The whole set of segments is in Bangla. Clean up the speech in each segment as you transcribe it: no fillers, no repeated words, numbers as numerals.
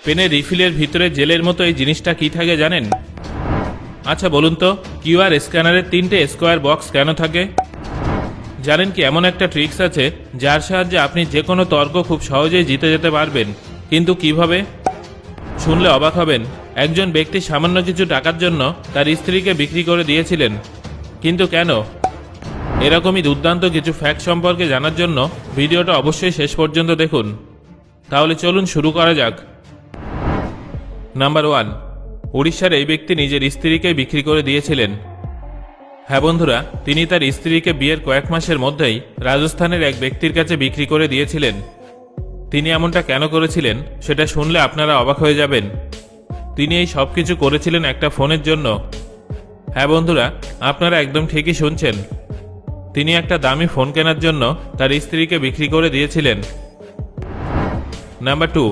পেনের রিফিলের ভিতরে জেলের মতো এই জিনিসটা কি থাকে জানেন? আচ্ছা বলুন তো, কিউআর স্ক্যানারের 3টে স্কোয়ার বক্স কেন থাকে? জানেন কি এমন একটা ট্রিক্স আছে যার সাহায্যে আপনি যে কোনো তর্ক খুব সহজেই জিতে যেতে পারবেন। কিন্তু কিভাবে? শুনলে অবাক হবেন। একজন ব্যক্তি সামান্য কিছু টাকার জন্য তার স্ত্রীকে বিক্রি করে দিয়েছিলেন। কিন্তু কেন? এরকমই দুর্দান্ত কিছু ফ্যাক্ট সম্পর্কে জানার জন্য ভিডিওটা অবশ্যই শেষ পর্যন্ত দেখুন। তাহলে চলুন শুরু করা যাক। নাম্বার 1, উড়িষ্যার এই ব্যক্তি নিজের স্ত্রীকে বিক্রি করে দিয়েছিলেন। হ্যাঁ বন্ধুরা, তিনি তার স্ত্রীকে বিয়ের কয়েক মাসের মধ্যেই রাজস্থানের এক ব্যক্তির কাছে বিক্রি করে দিয়েছিলেন। তিনি এমনটা কেন করেছিলেন সেটা শুনলে আপনারা অবাক হয়ে যাবেন। তিনি এই সব কিছু করেছিলেন একটা ফোনের জন্য। হ্যাঁ বন্ধুরা, আপনারা একদম ঠিকই শুনছেন। তিনি একটা দামি ফোন কেনার জন্য তার স্ত্রীকে বিক্রি করে দিয়েছিলেন। নাম্বার 2,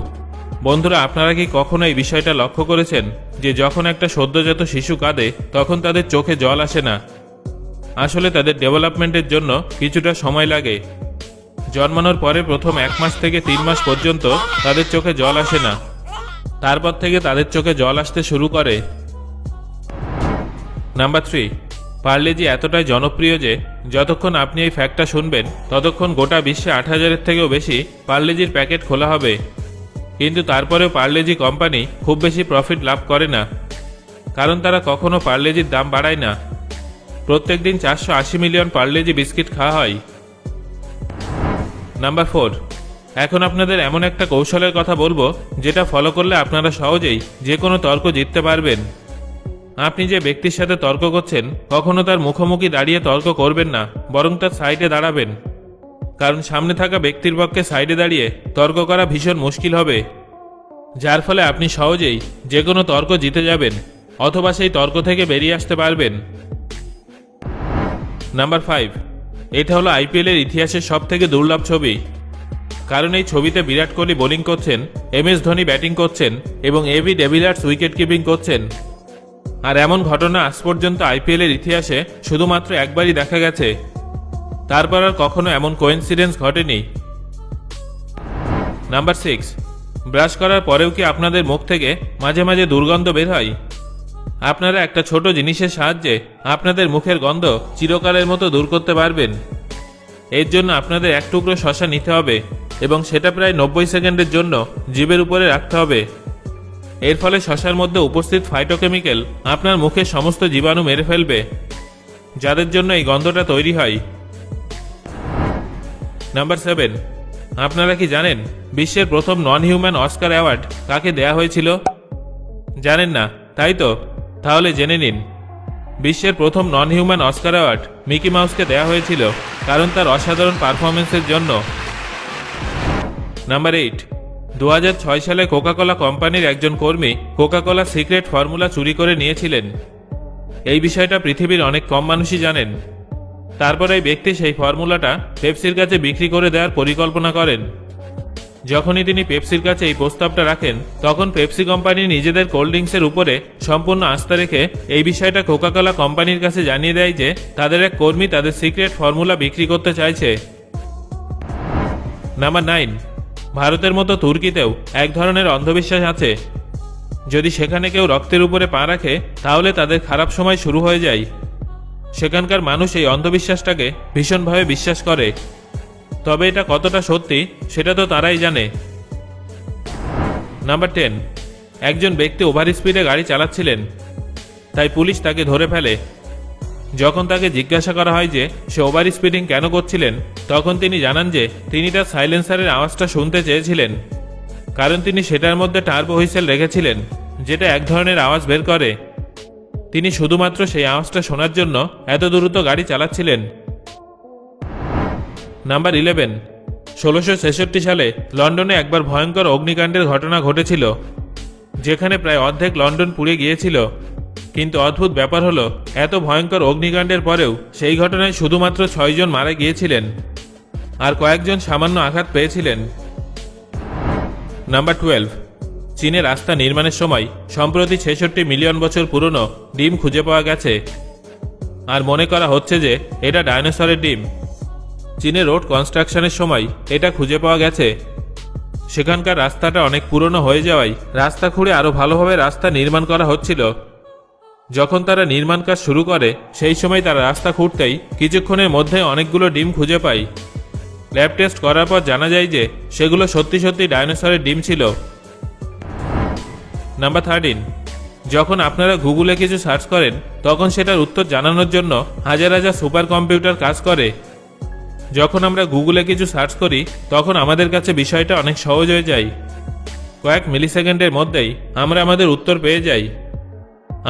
বন্ধুরা আপনারা কি কখনো এই বিষয়টা লক্ষ্য করেছেন যে যখন একটা সদ্যজাত শিশু কাঁদে তখন তাদের চোখে জল আসে না? আসলে তাদের ডেভেলপমেন্টের জন্য কিছুটা সময় লাগে। জন্মানোর পরে প্রথম 1 মাস থেকে 3 মাস পর্যন্ত তাদের চোখে জল আসে না। তারপর থেকে তাদের চোখে জল আসতে শুরু করে। নাম্বার 3, পার্লেজি এতটাই জনপ্রিয় যে যতক্ষণ আপনি এই ফ্যাক্টটা শুনবেন ততক্ষণ গোটা বিশ্বে 8,000-এর থেকেও বেশি পার্লেজির প্যাকেট খোলা হবে। কিন্তু তারপরেও পার্লেজি কোম্পানি খুব বেশি প্রফিট লাভ করে না, কারণ তারা কখনো পার্লেজির দাম বাড়ায় না। প্রত্যেক দিন 480 মিলিয়ন পার্লেজি বিস্কিট খাওয়া হয়। নাম্বার 4, এখন আপনাদের এমন একটা কৌশলের কথা বলবো যেটা ফলো করলে আপনারা সহজেই যে কোনো তর্ক জিততে পারবেন। আপনি যে ব্যক্তির সাথে তর্ক করছেন কখনো তার মুখোমুখি দাঁড়িয়ে তর্ক করবেন না, বরং তার সাইডে দাঁড়াবেন। কারণ সামনে থাকা ব্যক্তির পক্ষে সাইডে দাঁড়িয়ে তর্ক করা ভীষণ মুশকিল হবে, যার ফলে আপনি সহজেই যে কোনো তর্ক জিতে যাবেন অথবা সেই তর্ক থেকে বেরিয়ে আসতে পারবেন। নাম্বার 5, এটা হলো আইপিএলের ইতিহাসের সবথেকে দুর্লভ ছবি। কারণ এই ছবিতে বিরাট কোহলি বোলিং করছেন, এমএস ধোনি ব্যাটিং করছেন এবং এবি ডেভিলিয়ার্স উইকেট কিপিং করছেন। আর এমন ঘটনা আজ পর্যন্ত আইপিএলের ইতিহাসে শুধুমাত্র একবারই দেখা গেছে। তারপর আর কখনো এমন কোইন্সিডেন্স ঘটেনি। নাম্বার 6, ব্রাশ করার পরেও কি আপনাদের মুখ থেকে মাঝে মাঝে দুর্গন্ধ বের হয়? আপনারা একটা ছোট জিনিসের সাহায্যে আপনাদের মুখের গন্ধ চিরকালের মতো দূর করতে পারবেন। এর জন্য আপনাদের এক টুকরো শসা নিতে হবে এবং সেটা প্রায় 90 সেকেন্ডের জন্য জিভের উপরে রাখতে হবে। এর ফলে শসার মধ্যে উপস্থিত ফাইটোকেমিক্যাল আপনার মুখের সমস্ত জীবাণু মেরে ফেলবে, যাদের জন্য এই গন্ধটা তৈরি হয়। নাম্বার 7, আপনারা কি জানেন বিশ্বের প্রথম নন হিউম্যান অস্কার অ্যাওয়ার্ড কাকে দেয়া হয়েছিল? জানেন না, তাই তো? তাহলে জেনে নিন। বিশ্বের প্রথম নন হিউম্যান অস্কার অ্যাওয়ার্ড মিকি মাউসকে দেয়া হয়েছিল, কারণ তার অসাধারণ পারফরমেন্সের জন্য। নাম্বার 8, 2006 সালে কোকাকোলা কোম্পানির একজন কর্মী কোকাকোলা সিক্রেট ফর্মুলা চুরি করে নিয়েছিলেন। এই বিষয়টা পৃথিবীর অনেক কম মানুষই জানেন। তারপর এই ব্যক্তি সেই ফর্মুলাটা পেপসির কাছে বিক্রি করে দেওয়ার পরিকল্পনা করেন। যখনই তিনি পেপসির কাছে এই প্রস্তাবটা রাখেন তখন পেপসি কোম্পানি নিজেদের কোল্ড ড্রিঙ্কসের উপরে সম্পূর্ণ আস্থা রেখে এই বিষয়টা কোকাকোলা কোম্পানির কাছে জানিয়ে দেয় যে তাদের এক কর্মী তাদের সিক্রেট ফর্মুলা বিক্রি করতে চাইছে। নাম্বার 9, ভারতের মতো তুর্কিতেও এক ধরনের অন্ধবিশ্বাস আছে। যদি সেখানে কেউ রক্তের উপরে পা রাখে তাহলে তাদের খারাপ সময় শুরু হয়ে যায়। সেখানকার মানুষ এই অন্ধবিশ্বাসটাকে ভীষণভাবে বিশ্বাস করে, তবে এটা কতটা সত্যি সেটা তো তারাই জানে। নাম্বার 10, একজন ব্যক্তি ওভার স্পিডে গাড়ি চালাচ্ছিলেন, তাই পুলিশ তাকে ধরে ফেলে। যখন তাকে জিজ্ঞাসা করা হয় যে সে ওভার স্পিডিং কেন করছিলেন, তখন তিনি জানান যে তিনি তার সাইলেন্সারের আওয়াজটা শুনতে চেয়েছিলেন, কারণ তিনি সেটার মধ্যে টার্বো হুইসেল রেখেছিলেন, যেটা এক ধরনের আওয়াজ বের করে। তিনি শুধুমাত্র সেই আওয়াজটা শোনার জন্য এত দ্রুত গাড়ি চালাচ্ছিলেন। নাম্বার 11, 1666 সালে লন্ডনে একবার ভয়ঙ্কর অগ্নিকাণ্ডের ঘটনা ঘটেছিল, যেখানে প্রায় অর্ধেক লন্ডন পুড়ে গিয়েছিল। কিন্তু অদ্ভুত ব্যাপার হলো, এত ভয়ঙ্কর অগ্নিকাণ্ডের পরেও সেই ঘটনায় শুধুমাত্র 6 জন মারা গিয়েছিলেন আর কয়েকজন সামান্য আঘাত পেয়েছিলেন। নাম্বার 12, চীনে রাস্তা নির্মাণের সময় সম্প্রতি 66 মিলিয়ন বছর পুরনো ডিম খুঁজে পাওয়া গেছে, আর মনে করা হচ্ছে যে এটা ডাইনোসরের ডিম। চীনে রোড কনস্ট্রাকশনের সময় এটা খুঁজে পাওয়া গেছে। সেখানকার রাস্তাটা অনেক পুরনো হয়ে যাওয়ায় রাস্তা খুঁড়ে আরও ভালোভাবে রাস্তা নির্মাণ করা হচ্ছিল। যখন তারা নির্মাণ কাজ শুরু করে সেই সময় তারা রাস্তা খুঁড়তেই কিছুক্ষণের মধ্যে অনেকগুলো ডিম খুঁজে পায়। ল্যাব টেস্ট করার পর জানা যায় যে সেগুলো সত্যি সত্যি ডাইনোসরের ডিম ছিল। নাম্বার 13, যখন আপনারা গুগলে কিছু সার্চ করেন তখন সেটার উত্তর জানানোর জন্য হাজার হাজার সুপার কম্পিউটার কাজ করে। যখন আমরা গুগলে কিছু সার্চ করি তখন আমাদের কাছে বিষয়টা অনেক সহজ হয়ে যায়। কয়েক মিলিসেকেন্ডের মধ্যেই আমরা আমাদের উত্তর পেয়ে যাই।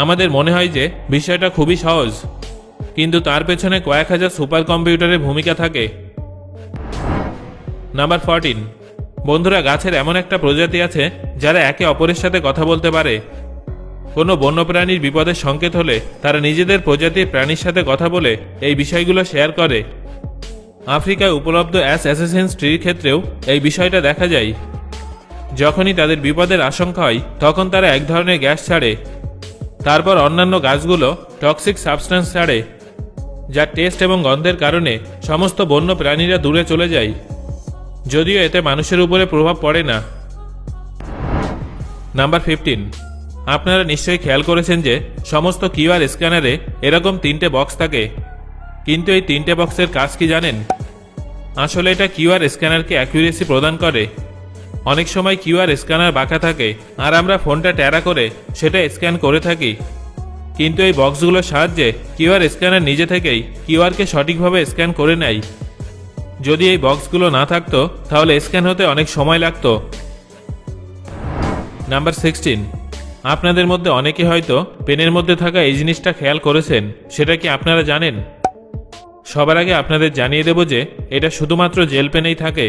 আমাদের মনে হয় যে বিষয়টা খুবই সহজ, কিন্তু তার পেছনে কয়েক হাজার সুপার কম্পিউটারের ভূমিকা থাকে। নাম্বার 14, বন্ধুরা, গাছের এমন একটা প্রজাতি আছে যারা একে অপরের সাথে কথা বলতে পারে। কোনো বন্যপ্রাণীর বিপদের সংকেত হলে তারা নিজেদের প্রজাতির প্রাণীর সাথে কথা বলে এই বিষয়গুলো শেয়ার করে। আফ্রিকায় উপলব্ধ অ্যাসাসিনস ট্রির ক্ষেত্রেও এই বিষয়টা দেখা যায়। যখনই তাদের বিপদের আশঙ্কা হয় তখন তারা এক ধরনের গ্যাস ছাড়ে, তারপর অন্যান্য গাছগুলো টক্সিক সাবস্ট্যান্স ছাড়ে, যার টেস্ট এবং গন্ধের কারণে সমস্ত বন্য প্রাণীরা দূরে চলে যায়, যদিও এতে মানুষের উপরে প্রভাব পড়ে না। নাম্বার 15, আপনারা নিশ্চয়ই খেয়াল করেছেন যে সমস্ত কিউআর স্ক্যানারে এরকম 3টে বক্স থাকে, কিন্তু এই 3টে বক্সের কাজ কি জানেন? আসলে এটা কিউআর স্ক্যানারকে অ্যাকুরেসি প্রদান করে। অনেক সময় কিউআর স্ক্যানার বাঁকা থাকে আর আমরা ফোনটা ট্যারা করে সেটা স্ক্যান করে থাকি, কিন্তু এই বক্সগুলোর সাহায্যে কিউআর স্ক্যানার নিজে থেকেই কিউআরকে সঠিকভাবে স্ক্যান করে নেয়। যদি এই বক্সগুলো না থাকতো তাহলে স্ক্যান হতে অনেক সময় লাগতো। নাম্বার 16, আপনাদের মধ্যে অনেকে হয়তো পেনের মধ্যে থাকা এই জিনিসটা খেয়াল করেছেন, সেটা কি আপনারা জানেন? সবার আগে আপনাদের জানিয়ে দেব যে এটা শুধুমাত্র জেল পেনেই থাকে।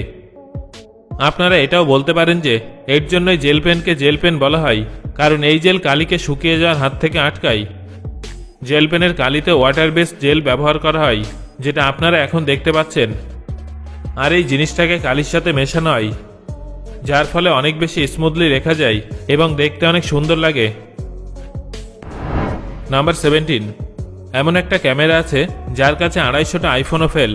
আপনারা এটাও বলতে পারেন যে এর জন্যই জেল পেনকে জেল পেন বলা হয়, কারণ এই জেল কালিকে শুকিয়ে যাওয়ার হাত থেকে আটকায়। জেল পেনের কালিতে ওয়াটার বেসড জেল ব্যবহার করা হয়, যেটা আপনারা এখন দেখতে পাচ্ছেন। আর এই জিনিসটাকে কালির সাথে মেশানো হয়, যার ফলে অনেক বেশি স্মুথলি রেখা যায় এবং দেখতে অনেক সুন্দর লাগে। নাম্বার 17, এমন একটা ক্যামেরা আছে যার কাছে 250টা আইফোনও ফেল।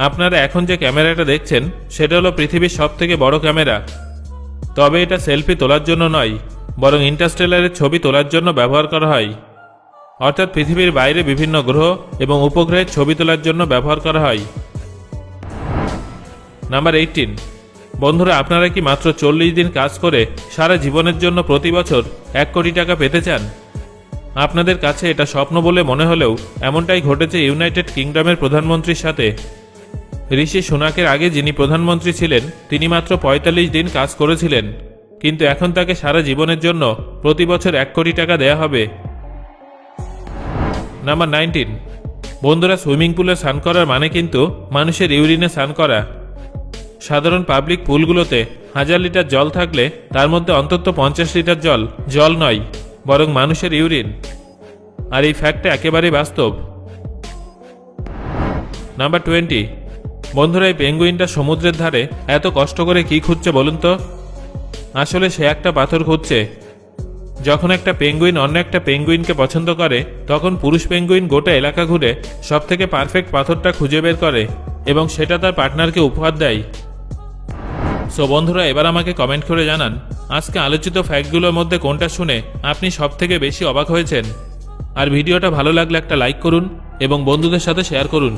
আপনারা এখন যে ক্যামেরাটা দেখছেন সেটা হলো পৃথিবীর সবথেকে বড় ক্যামেরা। তবে এটা সেলফি তোলার জন্য নয়, বরং ইন্টারস্টেলারের ছবি তোলার জন্য ব্যবহার করা হয়। অর্থাৎ পৃথিবীর বাইরে বিভিন্ন গ্রহ এবং উপগ্রহের ছবি তোলার জন্য ব্যবহার করা হয়। নাম্বার 18, বন্ধুরা, আপনারা কি মাত্র 40 দিন কাজ করে সারা জীবনের জন্য প্রতি বছর 1 কোটি টাকা পেতে চান? আপনাদের কাছে এটা স্বপ্ন বলে মনে হলেও এমনটাই ঘটেছে ইউনাইটেড কিংডমের প্রধানমন্ত্রীর সাথে। ঋষি সুনাকের আগে যিনি প্রধানমন্ত্রী ছিলেন তিনি মাত্র 45 দিন কাজ করেছিলেন, কিন্তু এখন তাকে সারা জীবনের জন্য প্রতি বছর 1 কোটি টাকা দেয়া হবে। নাম্বার 19, বন্ধুরা, সুইমিং পুলে স্নান করার মানে কিন্তু মানুষের ইউরিনে স্নান করা। সাধারণ পাবলিক পুলগুলোতে 1000 লিটার জল থাকলে তার মধ্যে অন্তত 50 লিটার জল নয়, বরং মানুষের ইউরিন। আর এই ফ্যাক্টটা একেবারেই বাস্তব। নাম্বার 20, বন্ধুরা, এই পেঙ্গুইনটা সমুদ্রের ধারে এত কষ্ট করে কি খুঁজছে বলুন তো? আসলে সে একটা পাথর খুঁজছে। যখন একটা পেঙ্গুইন অন্য একটা পেঙ্গুইনকে পছন্দ করে তখন পুরুষ পেঙ্গুইন গোটা এলাকা ঘুরে সবথেকে পারফেক্ট পাথরটা খুঁজে বের করে এবং সেটা তার পার্টনারকে উপহার দেয়। সো বন্ধুরা, এবার আমাকে কমেন্ট করে জানান আজকে আলোচিত ফ্যাক্টগুলোর মধ্যে কোনটা শুনে আপনি সবথেকে বেশি অবাক হয়েছেন। আর ভিডিওটা ভালো লাগলে একটা লাইক করুন এবং বন্ধুদের সাথে শেয়ার করুন।